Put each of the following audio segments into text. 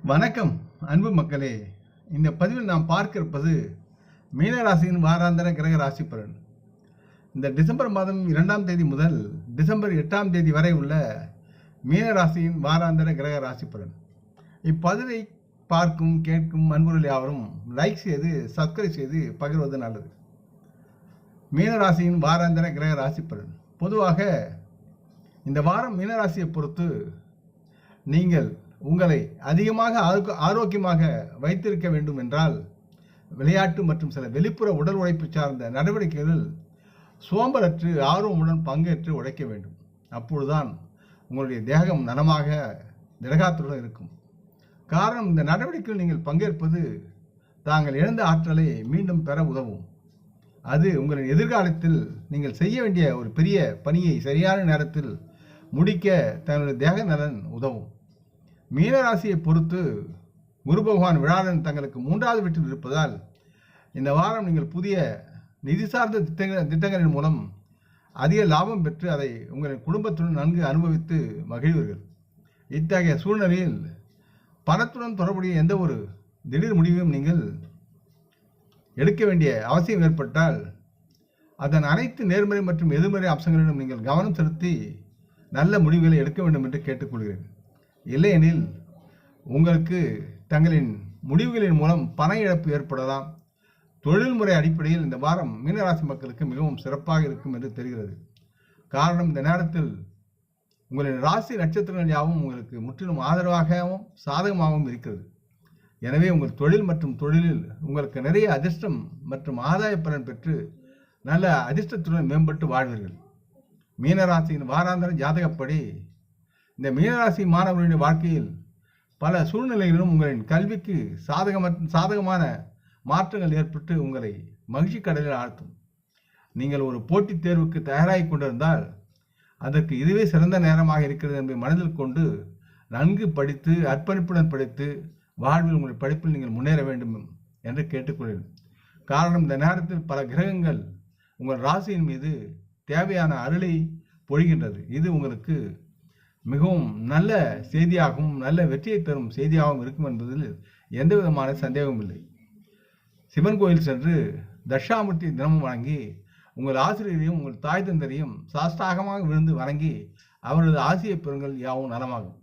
வணக்கம் அன்பு மக்களே. இந்த பதிவில் நாம் பார்க்க இருப்பது மீனராசியின் வாராந்திர கிரக ராசி பலன். இந்த டிசம்பர் மாதம் 2ஆம் தேதி முதல் டிசம்பர் 8ஆம் தேதி வரை உள்ள மீனராசியின் வாராந்திர கிரக ராசி பலன். இப்பதிவை பார்க்கும் கேட்கும் அன்புகள் யாவரும் லைக் செய்து சப்ஸ்கிரைப் செய்து பகிர்வது நல்லது. மீனராசியின் வாராந்திர கிரக ராசி பலன். பொதுவாக இந்த வாரம் மீனராசியை பொறுத்து நீங்கள் உங்களை அதிகமாக ஆரோக்கியமாக வைத்திருக்க வேண்டும் என்றால் விளையாட்டு மற்றும் சில வெளிப்புற உடல் உழைப்பு சார்ந்த நடவடிக்கைகளில் சோம்பலற்று ஆர்வமுடன் பங்கேற்று உழைக்க வேண்டும். அப்பொழுதுதான் உங்களுடைய தேகம் நலமாக திடகாத்துடன் இருக்கும். காரணம், இந்த நடவடிக்கையில் நீங்கள் பங்கேற்பது தாங்கள் இழந்த ஆற்றலை மீண்டும் பெற உதவும். அது உங்களின் எதிர்காலத்தில் நீங்கள் செய்ய வேண்டிய ஒரு பெரிய பணியை சரியான நேரத்தில் முடிக்க தங்களுடைய தேக நலன் உதவும். மீனராசியை பொறுத்து குரு பகவான் விழாடன் தங்களுக்கு 3வது வீட்டில் இருப்பதால் இந்த வாரம் நீங்கள் புதிய நிதி சார்ந்த திட்டங்களின் மூலம் அதிக லாபம் பெற்று அதை உங்களின் குடும்பத்துடன் நன்கு அனுபவித்து மகிழ்வீர்கள். இத்தகைய சூழ்நிலையில் பணத்துடன் தொடர்புடைய எந்த ஒரு திடீர் முடிவையும் நீங்கள் எடுக்க வேண்டிய அவசியம் ஏற்பட்டால் அதன் அனைத்து நேர்மறை மற்றும் எதிர்மறை அம்சங்களிலும் நீங்கள் கவனம் செலுத்தி நல்ல முடிவுகளை எடுக்க வேண்டும் என்று கேட்டுக்கொள்கிறேன். இல்லையெனில் உங்களுக்கு தங்களின் முடிவுகளின் மூலம் பண இழப்பு ஏற்படலாம். தொழில்முறை அடிப்படையில் இந்த வாரம் மீனராசி மக்களுக்கு மிகவும் சிறப்பாக இருக்கும் என்று தெரிகிறது. காரணம், இந்த நேரத்தில் உங்களின் ராசி நட்சத்திரங்கள் யாவும் உங்களுக்கு முற்றிலும் ஆதரவாகவும் சாதகமாகவும் இருக்கிறது. எனவே உங்கள் தொழில் மற்றும் தொழிலில் உங்களுக்கு நிறைய அதிர்ஷ்டம் மற்றும் ஆதாய பலன் பெற்று நல்ல அதிர்ஷ்டத்துடன் மேம்பட்டு வாழ்வீர்கள். மீனராசியின் வாராந்திர ஜாதகப்படி இந்த மீனராசி மாணவர்களுடைய வாழ்க்கையில் பல சூழ்நிலைகளிலும் உங்களின் கல்விக்கு சாதகமான மாற்றங்கள் ஏற்பட்டு உங்களை மகிழ்ச்சி கடலில் ஆழ்த்தும். நீங்கள் ஒரு போட்டித் தேர்வுக்கு தயாராகி கொண்டிருந்தால் அதற்கு இதுவே சிறந்த நேரமாக இருக்கிறது என்பதை மனதில் கொண்டு நன்கு படித்து அர்ப்பணிப்புடன் படித்து வாழ்வில் உங்கள் படிப்பில் நீங்கள் முன்னேற வேண்டும் என்று கேட்டுக்கொள்கிறேன். காரணம், இந்த நேரத்தில் பல கிரகங்கள் உங்கள் ராசியின் மீது தேவையான அருளை பொழிகின்றது. இது உங்களுக்கு மிகவும் நல்ல செய்தியாகவும் நல்ல வெற்றியை தரும் செய்தியாகவும் இருக்கும் என்பதில் எந்த விதமான சந்தேகமும் இல்லை. சிவன் கோயில் சென்று தட்சாமூர்த்தி தினமும் வணங்கி உங்கள் ஆசிரியரையும் உங்கள் தாய் தந்தரையும் சாஷ்டாகமாக விழுந்து வணங்கி அவரது ஆசியை பெறுங்கள். யாவும் நலமாகும்.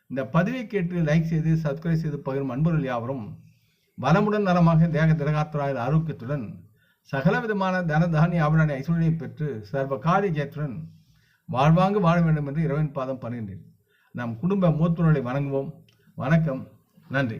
இந்த பதிவை கேட்டு லைக் செய்து சப்ஸ்கிரைப் செய்து பகிரும் அன்பர்கள் யாவரும் வளமுடன் நலமாக தேக திரகாத்துறாயில் ஆரோக்கியத்துடன் சகல விதமான தன தானிய ஆபரண ஐஸ்வர்யை பெற்று சர்வ காரிய ஜெயத்துடன் வாழ்வாங்கு வாழ வேண்டும் என்று இறைவன் பாதம் பணிகின்றேன். நம் குடும்ப மூத்தோர்களை வணங்குவோம். வணக்கம். நன்றி.